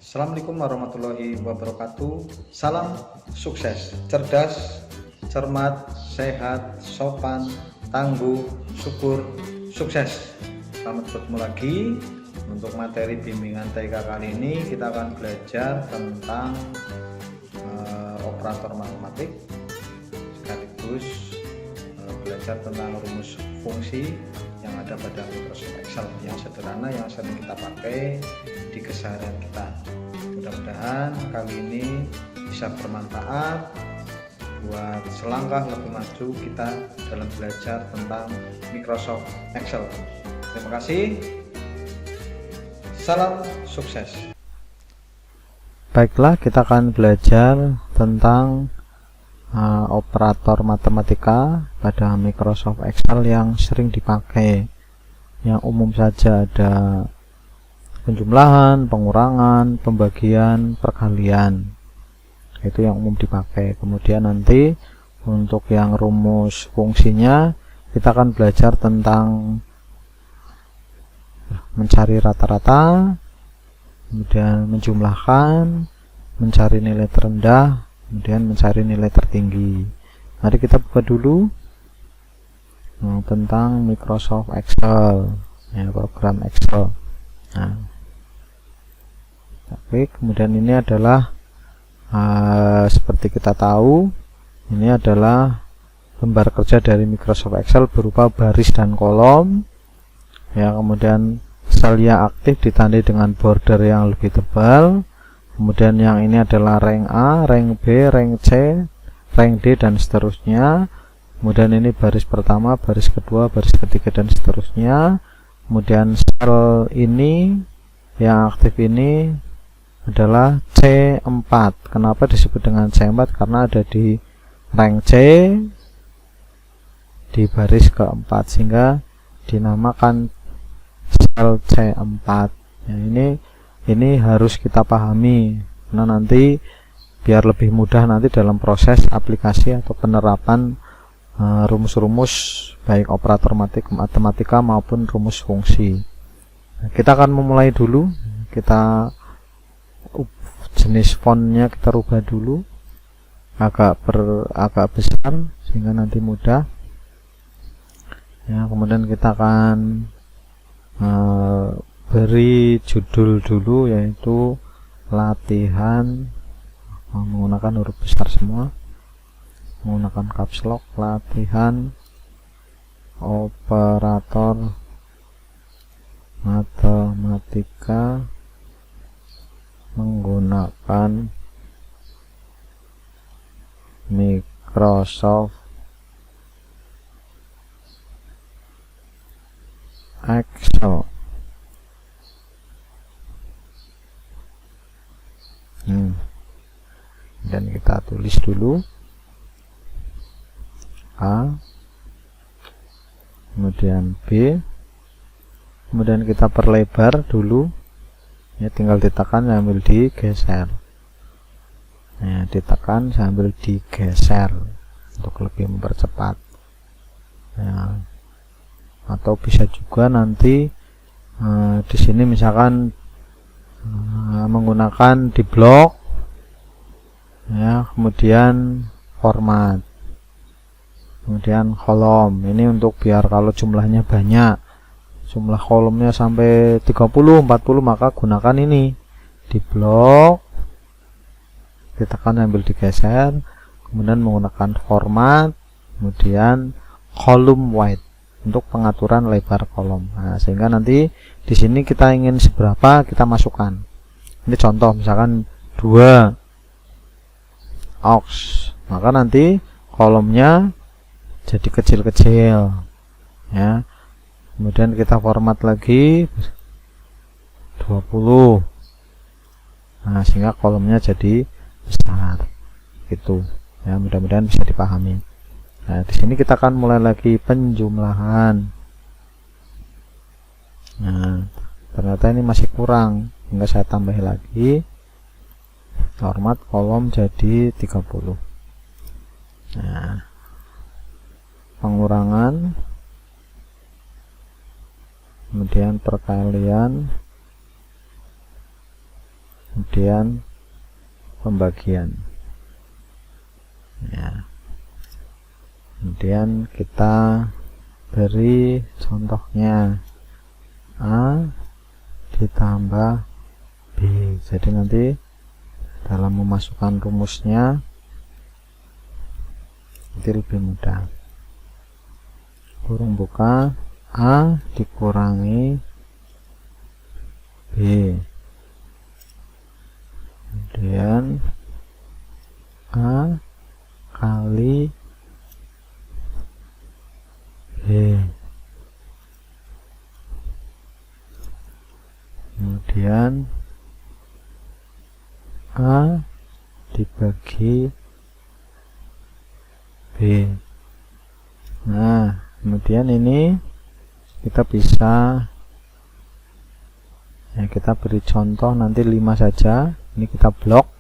Assalamualaikum warahmatullahi wabarakatuh. Salam sukses, cerdas, cermat, sehat, sopan, tangguh, syukur, sukses. Selamat bertemu lagi. Untuk materi bimbingan TK kali ini kita akan belajar tentang operator matematik, sekaligus belajar tentang rumus fungsi yang ada pada Microsoft Excel yang sederhana, yang sering kita pakai di keseharian kita. Mudah-mudahan kali ini bisa bermanfaat buat selangkah lebih maju kita dalam belajar tentang Microsoft Excel. Terima kasih. Salam sukses. Baiklah, kita akan belajar tentang operator matematika pada Microsoft Excel yang sering dipakai. Yang umum saja ada penjumlahan, pengurangan, pembagian, perkalian. Itu yang umum dipakai. Kemudian nanti untuk yang rumus fungsinya kita akan belajar tentang mencari rata-rata, kemudian menjumlahkan, mencari nilai terendah, kemudian mencari nilai tertinggi. Mari kita buka dulu tentang Microsoft Excel, ya, program Excel. Nah, tapi kemudian ini adalah seperti kita tahu, ini adalah lembar kerja dari Microsoft Excel berupa baris dan kolom, ya. Kemudian sel yang aktif ditandai dengan border yang lebih tebal. Kemudian yang ini adalah rank A, rank B, rank C, rank D, dan seterusnya. Kemudian ini baris pertama, baris kedua, baris ketiga, dan seterusnya. Kemudian sel ini yang aktif ini adalah C4. Kenapa disebut dengan C4? Karena ada di rank C di baris keempat, sehingga dinamakan sel C4. Ya, ini harus kita pahami, karena nanti biar lebih mudah nanti dalam proses aplikasi atau penerapan rumus-rumus baik operator matematika maupun rumus fungsi. Nah, kita akan memulai dulu. Kita jenis fontnya kita rubah dulu agak besar sehingga nanti mudah. Ya, kemudian kita akan beri judul dulu, yaitu latihan, menggunakan huruf besar semua, menggunakan caps lock, latihan operator matematika menggunakan Microsoft Excel. Dan kita tulis dulu A, kemudian B, kemudian kita perlebar dulu, ya, tinggal ditekan sambil digeser, ya, ditekan sambil digeser untuk lebih mempercepat, ya. Atau bisa juga nanti di sini misalkan menggunakan di blok, ya, kemudian format, kemudian kolom. Ini untuk biar kalau jumlahnya banyak, jumlah kolomnya sampai 30, 40, maka gunakan ini di blok, ditekan sambil digeser, kemudian menggunakan format, kemudian column width untuk pengaturan lebar kolom. Nah, sehingga nanti di sini kita ingin seberapa kita masukkan. Ini contoh misalkan 2 ox, maka nanti kolomnya jadi kecil-kecil, ya. Kemudian kita format lagi 20. Nah, sehingga kolomnya jadi besar. Gitu. Ya, mudah-mudahan bisa dipahami. Nah, di sini kita akan mulai lagi penjumlahan. Nah, ternyata ini masih kurang, hingga saya tambah lagi. Format kolom jadi 30. Nah, pengurangan, kemudian perkalian, kemudian pembagian ya. Kemudian kita beri contohnya A ditambah B. Jadi nanti dalam memasukkan rumusnya nanti lebih mudah. Kurung buka, A dikurangi B, kemudian A kali B, kemudian A dibagi B. Nah, kemudian ini kita bisa ya, kita beri contoh nanti 5 saja. Ini kita blok,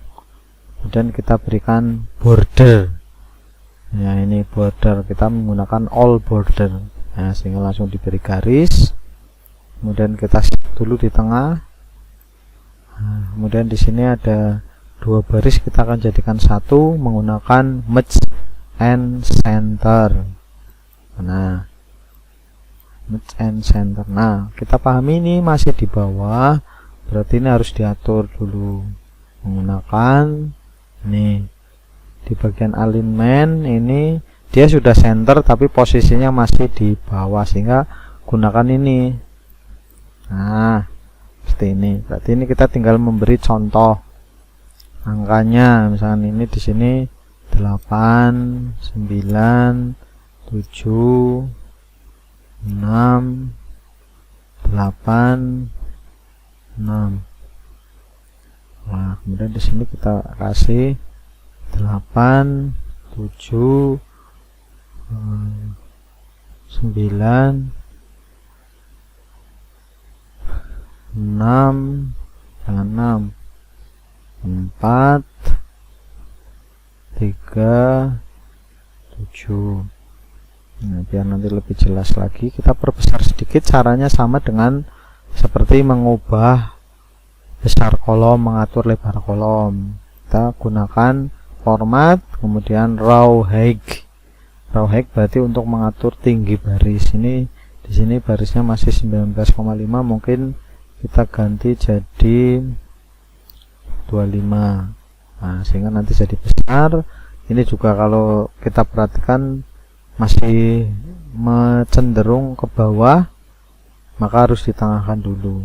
kemudian kita berikan border ya, ini border, kita menggunakan all border ya, sehingga langsung diberi garis. Kemudian kita set dulu di tengah. Nah, kemudian di sini ada 2 baris, kita akan jadikan satu menggunakan merge and center. Nah, merge and center. Nah, kita pahami ini masih di bawah, berarti ini harus diatur dulu menggunakan ini di bagian alignment. Ini dia sudah center tapi posisinya masih di bawah, sehingga gunakan ini. Nah, seperti ini. Berarti ini kita tinggal memberi contoh angkanya. Misalnya ini di sini 8, 9, 7, 6, 8, 6. Nah, kemudian di sini kita kasih 8, 7, 9, 6, jangan 6, 4, 3, 7. Nah, biar nanti lebih jelas lagi, kita perbesar sedikit. Caranya sama dengan seperti mengubah besar kolom, mengatur lebar kolom. Kita gunakan format, kemudian row height. Row height berarti untuk mengatur tinggi baris. Ini di sini barisnya masih 19,5, mungkin kita ganti jadi 25. Nah, sehingga nanti jadi besar. Ini juga kalau kita perhatikan masih cenderung ke bawah, maka harus ditengahkan dulu.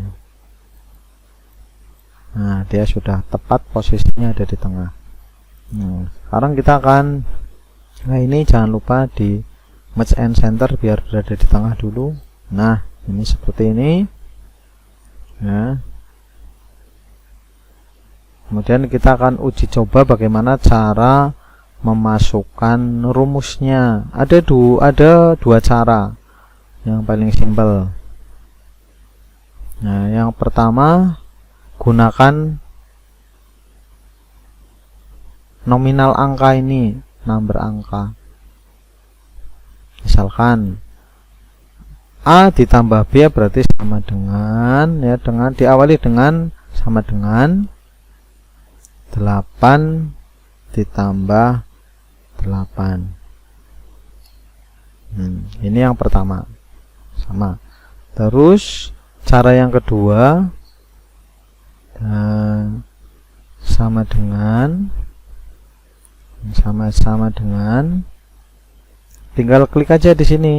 Nah, dia sudah tepat posisinya ada di tengah. Nah, sekarang kita akan, nah ini jangan lupa di merge and center biar berada di tengah dulu. Nah, ini seperti ini. Nah, kemudian kita akan uji coba bagaimana cara memasukkan rumusnya. Ada dua cara yang paling simpel. Nah, yang pertama gunakan nominal angka ini, number angka. Misalkan A ditambah B berarti sama dengan ya, dengan diawali dengan sama dengan 8 ditambah 8. Ini yang pertama sama. Terus cara yang kedua sama dengan tinggal klik aja di sini.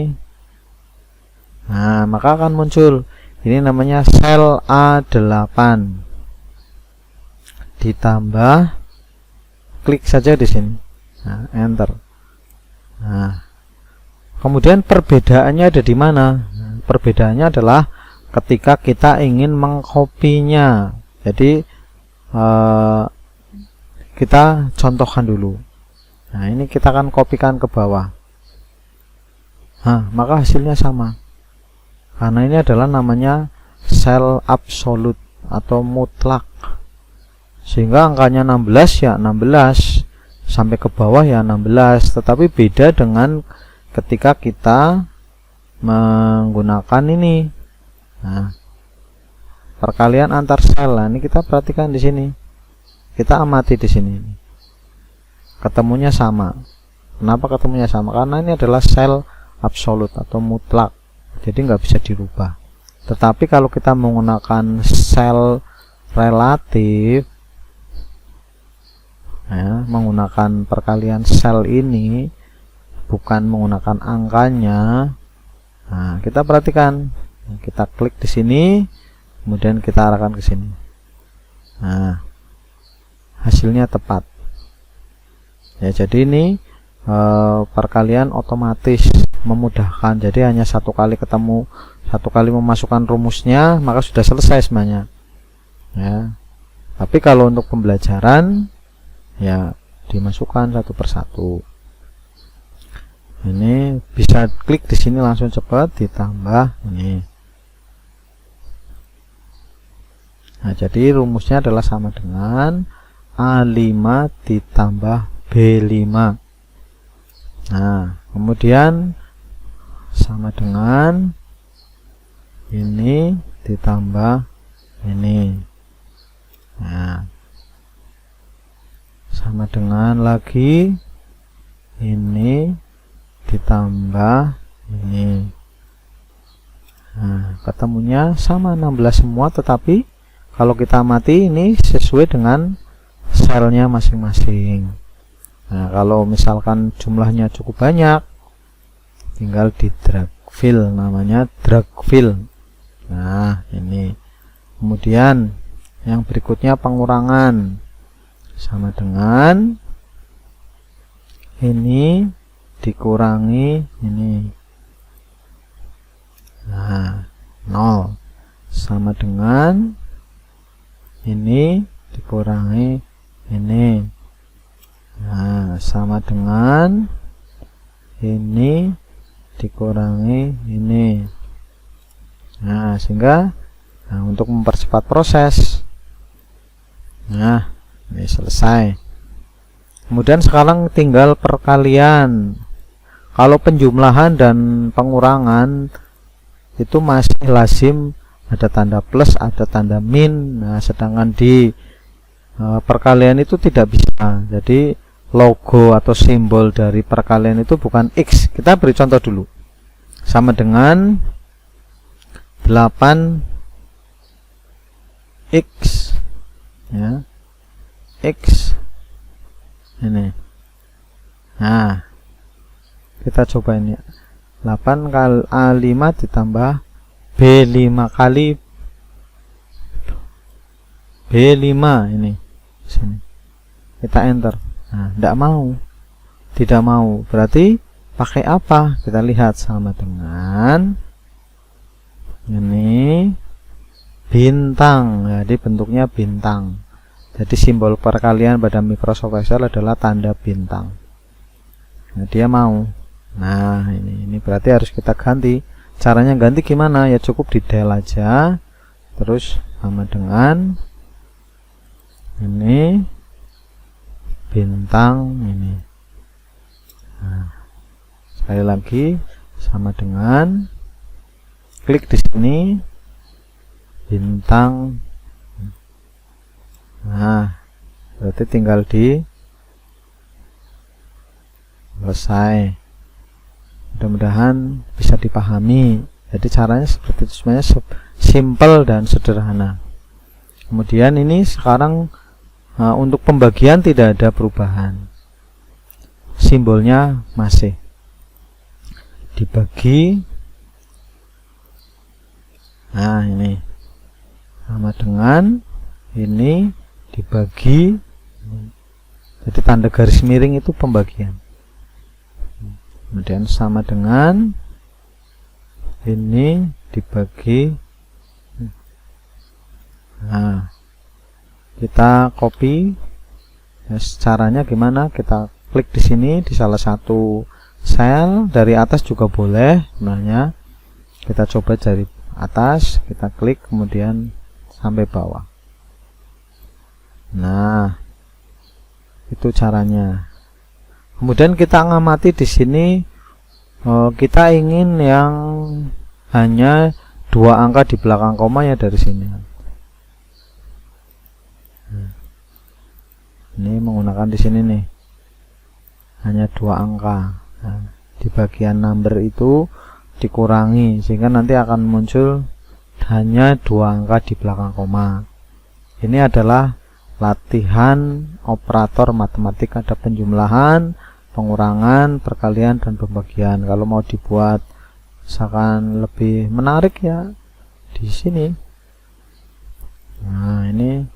Nah, maka akan muncul ini namanya sel A8 ditambah, klik saja di sini. Nah, enter. Nah, kemudian perbedaannya ada di mana? Nah, perbedaannya adalah ketika kita ingin mengkopinya. Jadi kita contohkan dulu. Nah, ini kita akan kopikan ke bawah. Nah, maka hasilnya sama. Karena ini adalah namanya sel absolut atau mutlak. Sehingga angkanya 16 ya 16, sampai ke bawah ya 16. Tetapi beda dengan ketika kita menggunakan ini. Nah, perkalian antar sel. Nah, ini kita perhatikan di sini. kita amati di sini. Ketemunya sama. Kenapa ketemunya sama? Karena ini adalah sel absolut atau mutlak, jadi nggak bisa dirubah. Tetapi kalau kita menggunakan sel relatif, ya, menggunakan perkalian sel ini, bukan menggunakan angkanya. Nah, kita perhatikan, kita klik di sini, kemudian kita arahkan ke sini. Nah, hasilnya tepat. Ya, jadi ini perkalian otomatis, memudahkan. Jadi hanya satu kali ketemu, satu kali memasukkan rumusnya, maka sudah selesai semuanya. Ya. Tapi kalau untuk pembelajaran, ya dimasukkan satu persatu. Ini bisa klik di sini langsung cepat, ditambah ini. Nah, jadi rumusnya adalah sama dengan A5 ditambah B5. Nah, kemudian sama dengan ini ditambah ini. Nah, sama dengan lagi ini ditambah ini. Nah, ketemunya sama 16 semua, tetapi kalau kita amati ini sesuai dengan selnya masing-masing. Nah, kalau misalkan jumlahnya cukup banyak, tinggal di drag fill, namanya drag fill. Nah, ini. Kemudian yang berikutnya pengurangan, sama dengan ini dikurangi ini. Nah, 0 sama dengan ini dikurangi ini. Nah, sama dengan ini dikurangi ini. Nah, sehingga untuk mempercepat proses, nah ini selesai. Kemudian sekarang tinggal perkalian. Kalau penjumlahan dan pengurangan itu masih lazim ada tanda plus, ada tanda min. Nah, sedangkan di perkalian itu tidak bisa. Jadi logo atau simbol dari perkalian itu bukan X. Kita beri contoh dulu. Sama dengan 8x, ya, X ini. Nah, kita coba ini 8 kali A5 ditambah B5 kali B5 ini sini. Kita enter. Nah, tidak mau, berarti pakai apa? Kita lihat, sama dengan ini bintang. Jadi bentuknya bintang. Jadi simbol perkalian pada Microsoft Excel adalah tanda bintang. Nah, dia mau. Nah, ini berarti harus kita ganti. Caranya ganti gimana? Ya cukup di del aja. Terus sama dengan ini bintang ini. Nah, sekali lagi sama dengan klik di sini bintang. Nah, berarti tinggal di selesai. Mudah-mudahan bisa dipahami. Jadi caranya seperti itu, semuanya simple dan sederhana. Kemudian ini sekarang untuk pembagian tidak ada perubahan, simbolnya masih dibagi. Nah, ini sama dengan ini dibagi. Jadi tanda garis miring itu pembagian. Kemudian sama dengan ini dibagi. Nah, kita copy. Ya, caranya gimana? Kita klik di sini di salah satu sel, dari atas juga boleh sebenarnya. Kita coba dari atas, kita klik kemudian sampai bawah. Nah, itu caranya. Kemudian kita ngamati di sini, kita ingin yang hanya 2 angka di belakang koma ya, dari sini. Ini menggunakan di sini nih hanya 2 angka. Nah, di bagian number itu dikurangi sehingga nanti akan muncul hanya 2 angka di belakang koma. Ini adalah latihan operator matematik, ada penjumlahan, pengurangan, perkalian, dan pembagian. Kalau mau dibuat misalkan lebih menarik ya di sini. Nah, ini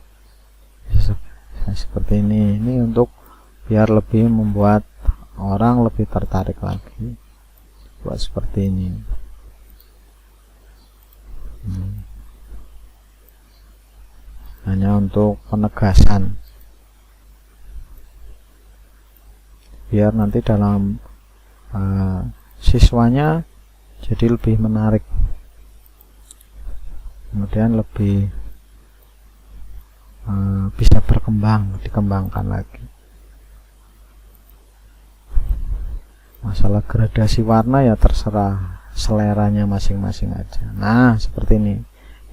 seperti ini. Ini untuk biar lebih membuat orang lebih tertarik lagi buat seperti ini. Hanya untuk penegasan biar nanti dalam siswanya jadi lebih menarik, kemudian lebih bisa dikembangkan lagi. Masalah gradasi warna ya terserah seleranya masing-masing aja. Nah, seperti ini.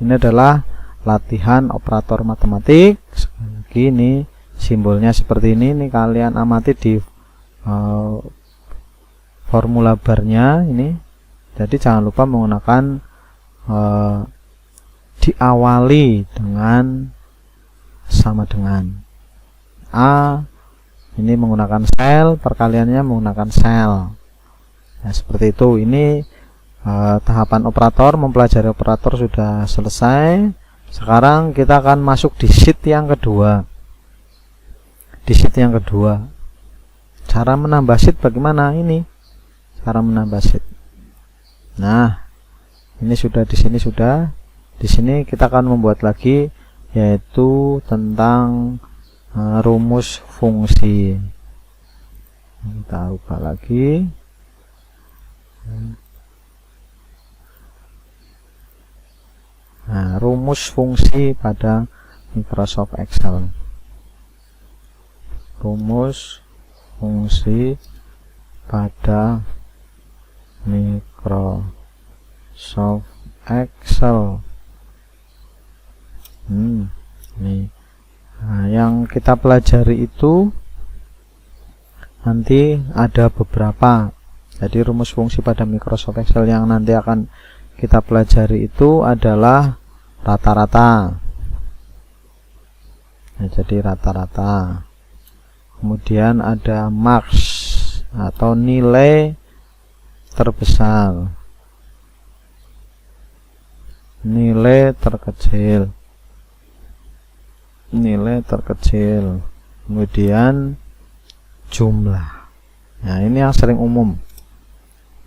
Ini adalah latihan operator matematik. Sekali lagi ini simbolnya seperti ini. Ini kalian amati di formula barnya ini. Jadi jangan lupa menggunakan diawali dengan sama dengan A. Ini menggunakan sel, perkaliannya menggunakan sel. Nah, seperti itu. Ini tahapan operator, mempelajari operator sudah selesai. Sekarang kita akan masuk di sheet yang kedua. Di sheet yang kedua, cara menambah sheet bagaimana? Ini cara menambah sheet. Nah, ini sudah di sini sudah. Di sini kita akan membuat lagi, yaitu tentang rumus fungsi. Kita ubah lagi. Nah, rumus fungsi pada Microsoft Excel. Rumus fungsi pada Microsoft Excel. Nih. Nah, yang kita pelajari itu nanti ada beberapa. Jadi rumus fungsi pada Microsoft Excel yang nanti akan kita pelajari itu adalah rata-rata. Nah, jadi rata-rata. Kemudian ada max atau nilai terbesar, nilai terkecil, nilai terkecil, kemudian jumlah. Nah, ini yang sering umum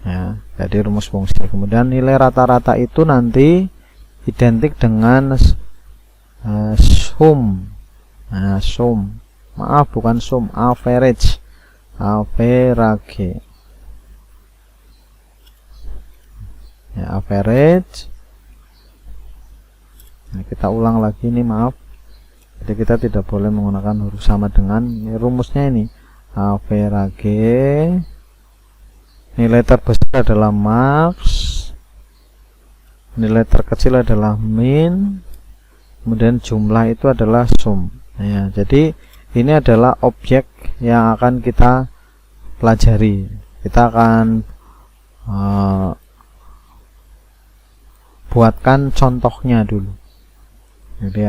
ya, jadi rumus fungsi. Kemudian nilai rata-rata itu nanti identik dengan sum. Nah, sum, maaf bukan sum, average, average ya, average. Nah, kita ulang lagi ini, maaf. Jadi kita tidak boleh menggunakan huruf sama dengan. Ini rumusnya ini average. Nilai terbesar adalah max, nilai terkecil adalah min, kemudian jumlah itu adalah sum. Nah, jadi ini adalah objek yang akan kita pelajari. Kita akan buatkan contohnya dulu. Jadi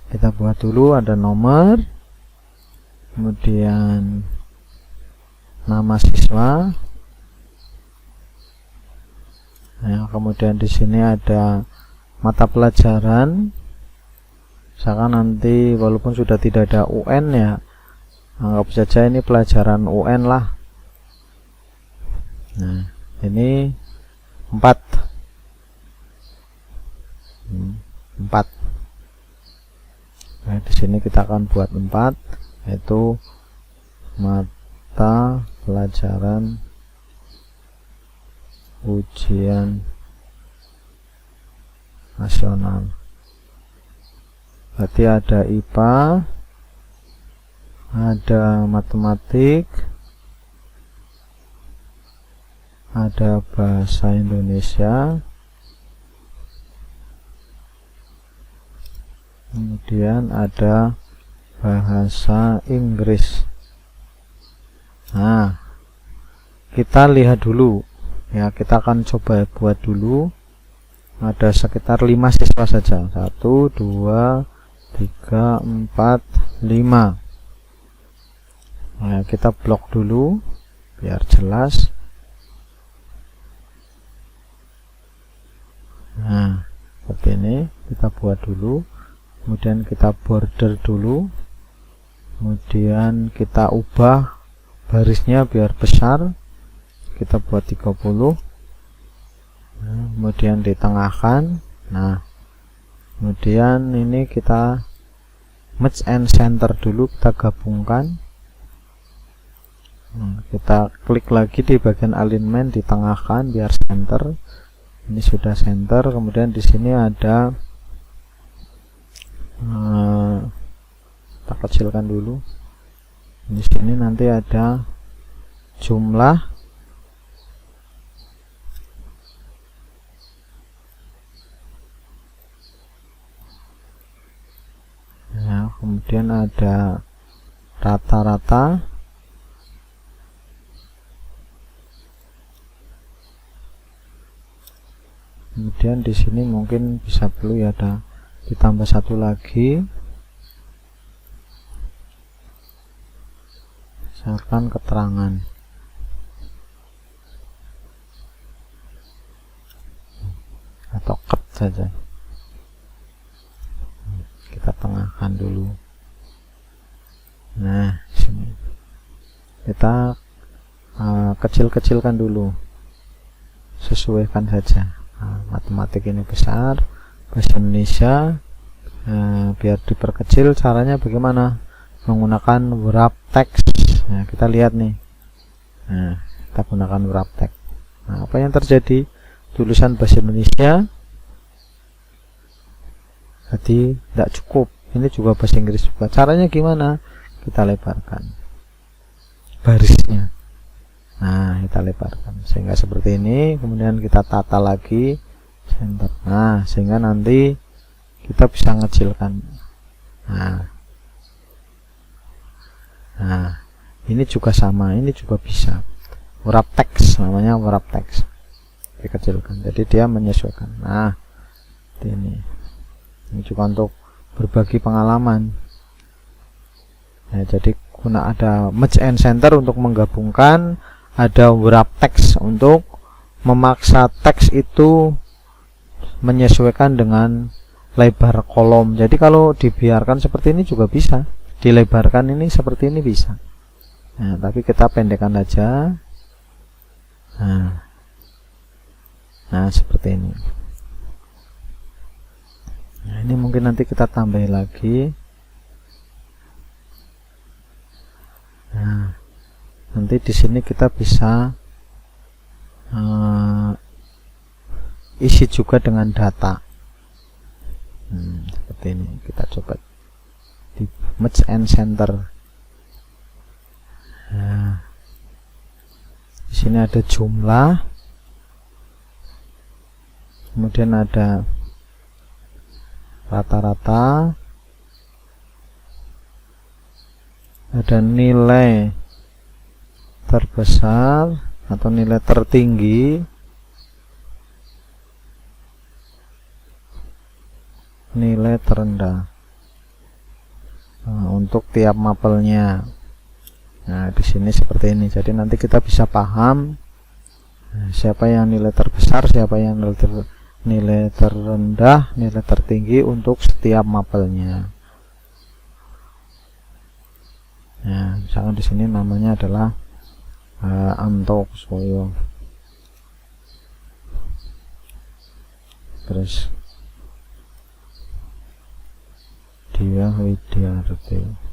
kita buat dulu, ada nomor, kemudian nama siswa. Nah, kemudian di sini ada mata pelajaran. Misalkan nanti walaupun sudah tidak ada UN ya, anggap saja ini pelajaran UN lah. Nah, ini 4. Nah, di sini kita akan buat 4, yaitu mata pelajaran ujian nasional. Berarti ada IPA, ada matematik, ada bahasa Indonesia, kemudian ada bahasa Inggris. Nah, kita lihat dulu ya, kita akan coba buat dulu. Ada sekitar 5 siswa saja, 1 2 3 4 5. Nah, kita blok dulu biar jelas. Nah, seperti ini kita buat dulu, kemudian kita border dulu, kemudian kita ubah barisnya biar besar, kita buat 30. Nah, kemudian ditengahkan. Nah, kemudian ini kita merge and center dulu, kita gabungkan. Nah, kita klik lagi di bagian alignment, ditengahkan biar center. Ini sudah center. Kemudian di sini ada kita kecilkan dulu. Di sini nanti ada jumlah, ya, kemudian ada rata-rata, kemudian di sini mungkin bisa perlu ya ada ditambah satu lagi, misalkan keterangan. Atau cut saja. Kita tengahkan dulu. Nah, sini kita kecil-kecilkan dulu, sesuaikan saja. Nah, matematik ini besar, bahasa Indonesia biar diperkecil. Caranya bagaimana? Menggunakan wrap text. Nah, kita lihat nih. Nah, kita gunakan wrap text. Nah, apa yang terjadi? Tulisan bahasa Indonesia jadi tidak cukup. Ini juga bahasa Inggris juga. Caranya gimana? Kita lebarkan barisnya. Nah, kita lebarkan sehingga seperti ini. Kemudian kita tata lagi center. Nah, sehingga nanti kita bisa ngecilkan. Nah, ini juga sama, ini juga bisa. Wrap text namanya, wrap text. Dikecilkan. Jadi dia menyesuaikan. Nah, ini juga untuk berbagi pengalaman. Nah, jadi guna ada merge and center untuk menggabungkan, ada wrap text untuk memaksa teks itu menyesuaikan dengan lebar kolom. Jadi kalau dibiarkan seperti ini juga bisa, dilebarkan ini seperti ini bisa. Nah, tapi kita pendekkan aja. Nah, seperti ini. Nah, ini mungkin nanti kita tambah lagi. Nah, nanti di sini kita bisa isi juga dengan data. Seperti ini. Kita coba di merge and center. Nah, di sini ada jumlah, kemudian ada rata-rata, ada nilai terbesar atau nilai tertinggi, nilai terendah. Nah, untuk tiap mapelnya. Nah, di sini seperti ini. Jadi nanti kita bisa paham siapa yang nilai terbesar, siapa yang nilai terendah, nilai tertinggi untuk setiap mapelnya. Nah, misalkan di sini namanya adalah Anto Kuswoyo. Terus dia Widiarti.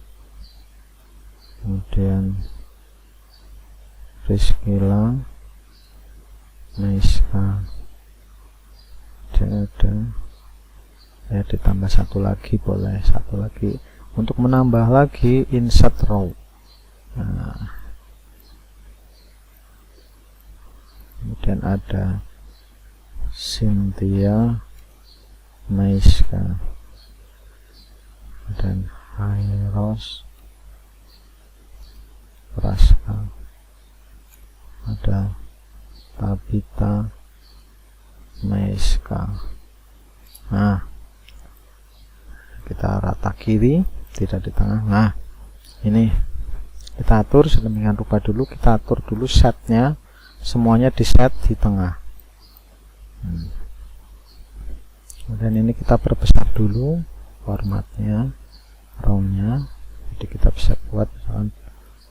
Kemudian Rizkila Maiska. Ada ya, ditambah satu lagi, boleh satu lagi untuk menambah lagi insert row. Nah, kemudian ada Cynthia Maiska dan Kairos, Praska, ada Tabita, Meiska. Nah, kita rata kiri, tidak di tengah. Nah, ini kita atur sedemikian rupa dulu. Kita atur dulu setnya, semuanya di set di tengah. Kemudian ini kita perbesar dulu formatnya, roundnya. Jadi kita bisa buat misalkan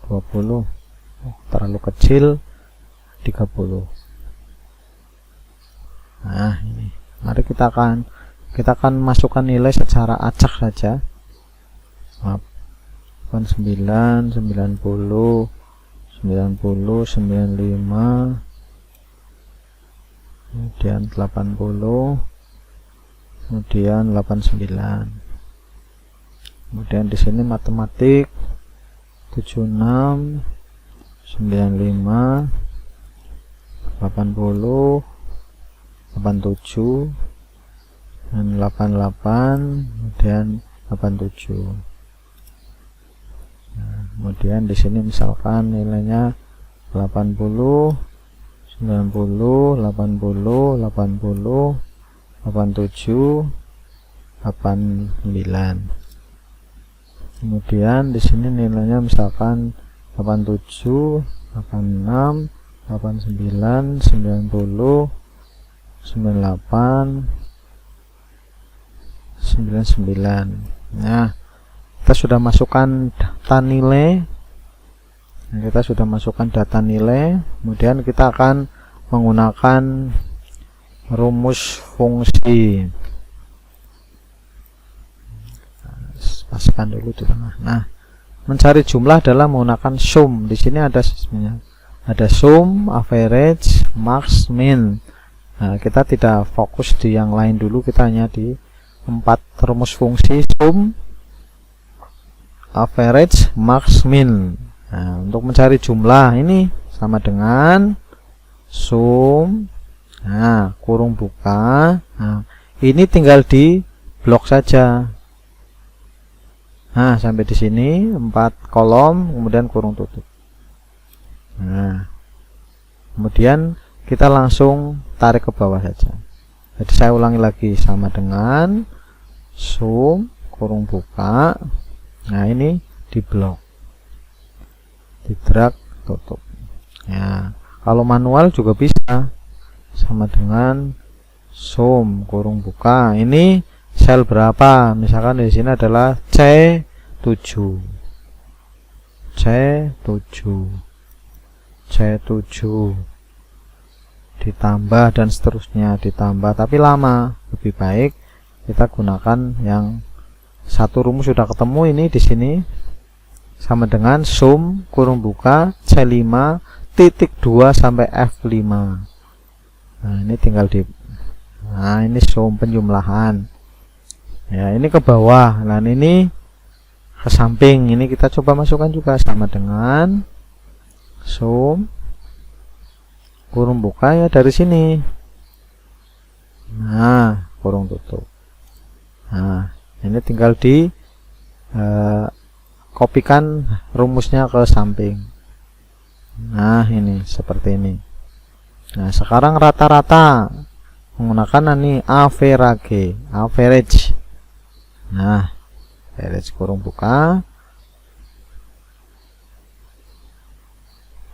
20. Terlalu kecil, 30. Nah, ini mari kita akan masukkan nilai secara acak saja. Maaf, 9, 90, 90, 95, kemudian 80, kemudian 89. Kemudian di sini matematik 76, 95, 80, 87, dan 88, kemudian 87. Nah, kemudian di sini misalkan nilainya 80, 90, 80, 80, 87, 89. Kemudian di sini nilainya misalkan 87, 86, 89, 90, 98, 99. Nah, kita sudah masukkan data nilai. Kemudian kita akan menggunakan rumus fungsi. Paskan dulu di tengah. Nah, mencari jumlah adalah menggunakan sum. Di sini ada sum, average, max, min. Nah, kita tidak fokus di yang lain dulu, kita hanya di 4 rumus fungsi: sum, average, max, min. Nah, untuk mencari jumlah ini sama dengan sum, nah, kurung buka. Nah, ini tinggal di blok saja. Nah, sampai di sini 4 kolom, kemudian kurung tutup. Nah, kemudian kita langsung tarik ke bawah saja. Jadi saya ulangi lagi, sama dengan sum, kurung buka. Nah, ini di blok, di drag, tutup. Ya, kalau manual juga bisa, sama dengan sum, kurung buka. Ini sel berapa? Misalkan di sini adalah C7, ditambah dan seterusnya, ditambah tapi lama. Lebih baik kita gunakan yang satu rumus sudah ketemu. Ini di sini sama dengan sum, kurung buka, C5, titik 2 sampai F5. Nah, ini tinggal nah, ini sum penjumlahan. Ya, ini ke bawah. Nah, ini ke samping. Ini kita coba masukkan juga, sama dengan sum, kurung buka, ya dari sini. Nah, kurung tutup. Nah, ini tinggal di kopikan rumusnya ke samping. Nah, ini seperti ini. Nah, sekarang rata-rata menggunakan ini average. Nah, average kurung buka.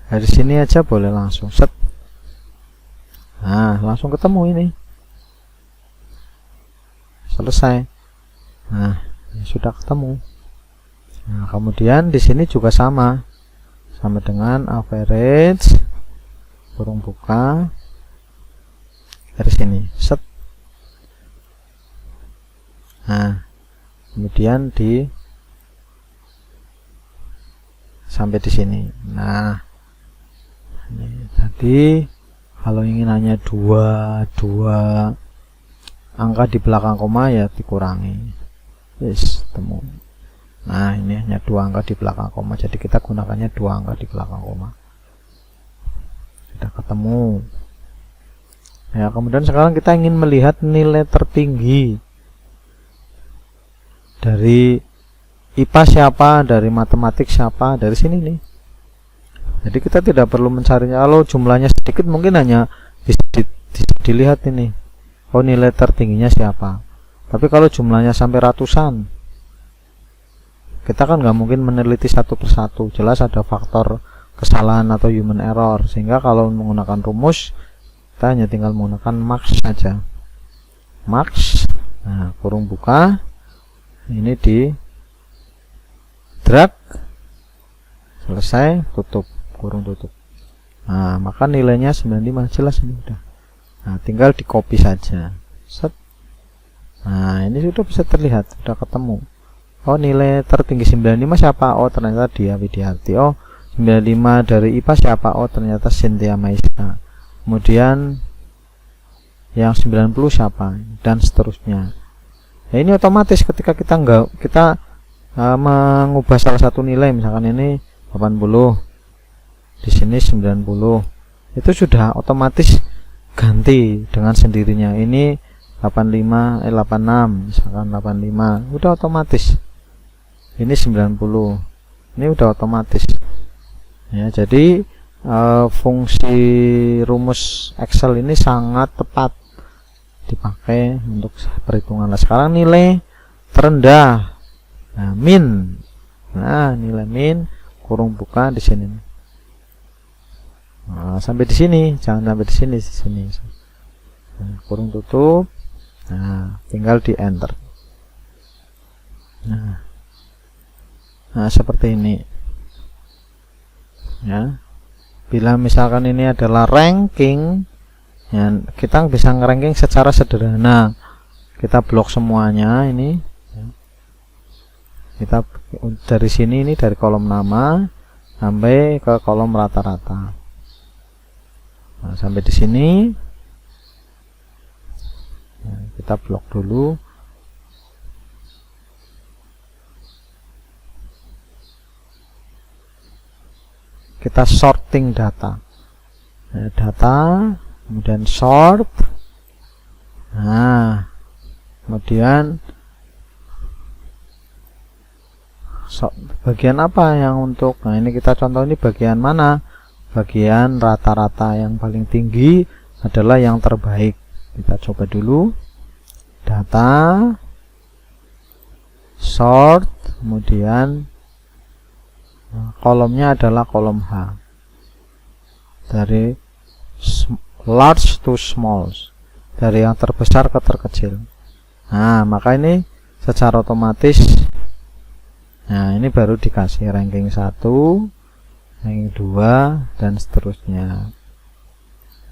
Dari sini aja boleh langsung set. Nah, langsung ketemu ini. Selesai. Nah, sudah ketemu. Nah, kemudian di sini juga sama dengan average kurung buka. Dari sini set. Nah, kemudian sampai di sini. Nah, ini tadi kalau ingin hanya dua angka di belakang koma, ya dikurangi. Yes, temu. Nah, ini hanya 2 angka di belakang koma, jadi kita gunakannya 2 angka di belakang koma. Sudah ketemu. Ya, kemudian sekarang kita ingin melihat nilai tertinggi dari IPA siapa, dari matematik siapa, dari sini nih. Jadi kita tidak perlu mencarinya. Kalau jumlahnya sedikit mungkin hanya bisa dilihat ini, oh nilai tertingginya siapa. Tapi kalau jumlahnya sampai ratusan, kita kan nggak mungkin meneliti satu persatu. Jelas ada faktor kesalahan atau human error, sehingga kalau menggunakan rumus kita hanya tinggal menggunakan max saja. Max, nah kurung buka, ini di drag, selesai, tutup, kurung tutup. Nah maka nilainya 95, jelas ini udah. Nah tinggal di copy saja. Set. Nah ini sudah bisa terlihat, sudah ketemu. Oh nilai tertinggi 95 siapa? Oh ternyata dia Widiarti. Oh 95 dari IPA siapa? Oh ternyata Cynthia Maisa. Kemudian yang 90 siapa? Dan seterusnya. Nah, ini otomatis ketika kita mengubah salah satu nilai, misalkan ini 80, di sini 90, itu sudah otomatis ganti dengan sendirinya. Ini 86 misalkan 85, udah otomatis. Ini 90, ini udah otomatis ya. Jadi fungsi rumus Excel ini sangat tepat dipakai untuk perhitungan. Nah, sekarang nilai terendah, nah min, nah nilai min kurung buka di sini. Nah, sampai di sini, jangan sampai di sini, nah, kurung tutup. Nah tinggal di enter. Nah seperti ini ya. Bila misalkan ini adalah ranking ya, kita bisa ngeranking secara sederhana. Kita blok semuanya ini ya. Kita dari sini, ini dari kolom nama sampai ke kolom rata-rata. Nah, sampai di sini ya, kita blok dulu. Kita sorting data, nah, data, kemudian sort. Nah kemudian bagian apa yang untuk, nah ini kita contoh, ini bagian mana, bagian rata-rata, yang paling tinggi adalah yang terbaik. Kita coba dulu, data, sort, kemudian kolomnya adalah kolom H, dari large to small, dari yang terbesar ke terkecil. Nah maka ini secara otomatis, nah ini baru dikasih ranking 1, ranking 2, dan seterusnya.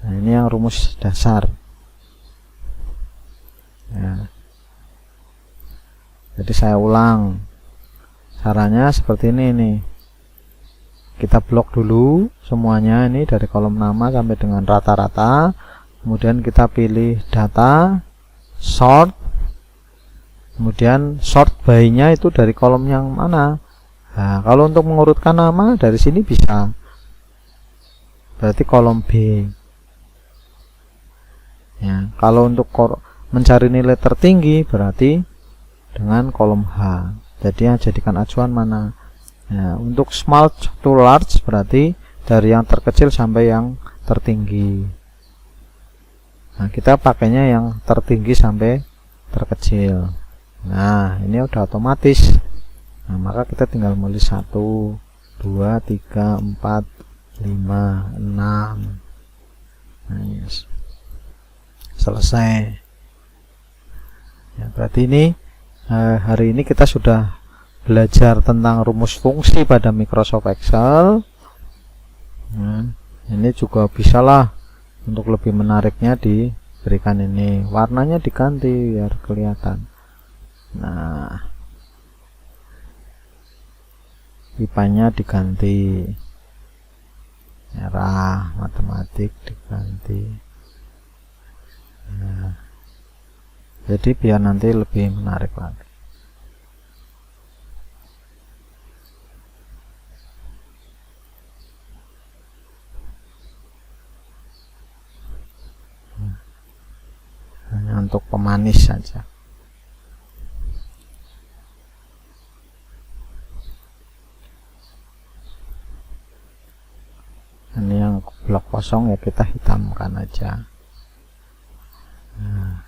Nah ini yang rumus dasar ya. Jadi saya ulang, caranya seperti ini nih. Kita blok dulu semuanya, ini dari kolom nama sampai dengan rata-rata. Kemudian kita pilih data, sort, kemudian sort by-nya itu dari kolom yang mana. Nah kalau untuk mengurutkan nama dari sini bisa, berarti kolom B ya. Kalau untuk mencari nilai tertinggi berarti dengan kolom H. Jadi yang jadikan acuan mana. Nah, untuk small to large berarti dari yang terkecil sampai yang tertinggi. Nah kita pakainya yang tertinggi sampai terkecil. Nah ini udah otomatis. Nah maka kita tinggal mulai 1, 2, 3, 4, 5, 6. Nah yes. Selesai ya. Berarti ini hari ini kita sudah belajar tentang rumus fungsi pada Microsoft Excel. Nah, ini juga bisalah untuk lebih menariknya diberikan ini, warnanya diganti biar kelihatan. Nah IPA-nya diganti merah, matematik diganti. Nah, jadi biar nanti lebih menarik lagi. Hanya untuk pemanis saja. Ini yang blok kosong ya kita hitamkan aja. Nah,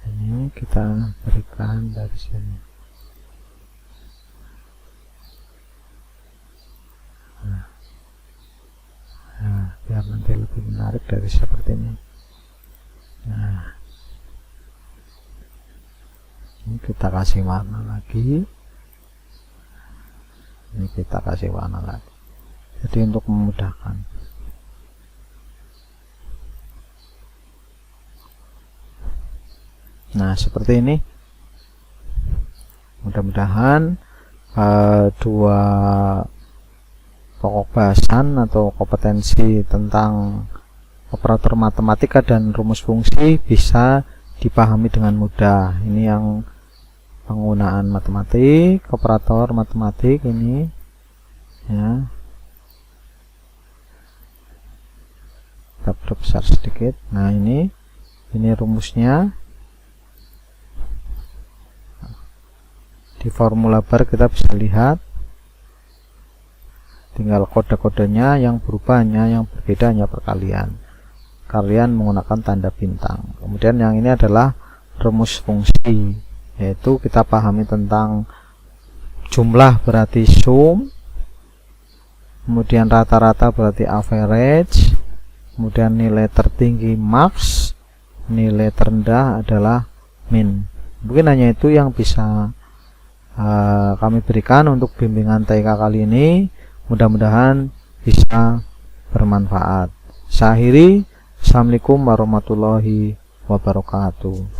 ini kita berikan dari sini. Nah, biar nanti lebih menarik dari seperti ini. Nah, ini kita kasih warna lagi. Ini kita kasih warna lagi. Jadi untuk memudahkan. Nah, seperti ini. Mudah-mudahan dua pokok bahasan atau kompetensi tentang operator matematika dan rumus fungsi bisa dipahami dengan mudah. Ini yang penggunaan matematik, operator matematik ini ya. Kita perbesar sedikit. Nah, ini rumusnya. Di formula bar kita bisa lihat, tinggal kode-kodenya yang berubah hanya, yang berbeda hanya perkalian. Kalian menggunakan tanda bintang. Kemudian yang ini adalah rumus fungsi, yaitu kita pahami tentang jumlah berarti sum, kemudian rata-rata berarti average, kemudian nilai tertinggi max, nilai terendah adalah min. Mungkin hanya itu yang bisa kami berikan untuk bimbingan TK kali ini. Mudah-mudahan bisa bermanfaat. Saya akhiri. Assalamualaikum warahmatullahi wabarakatuh.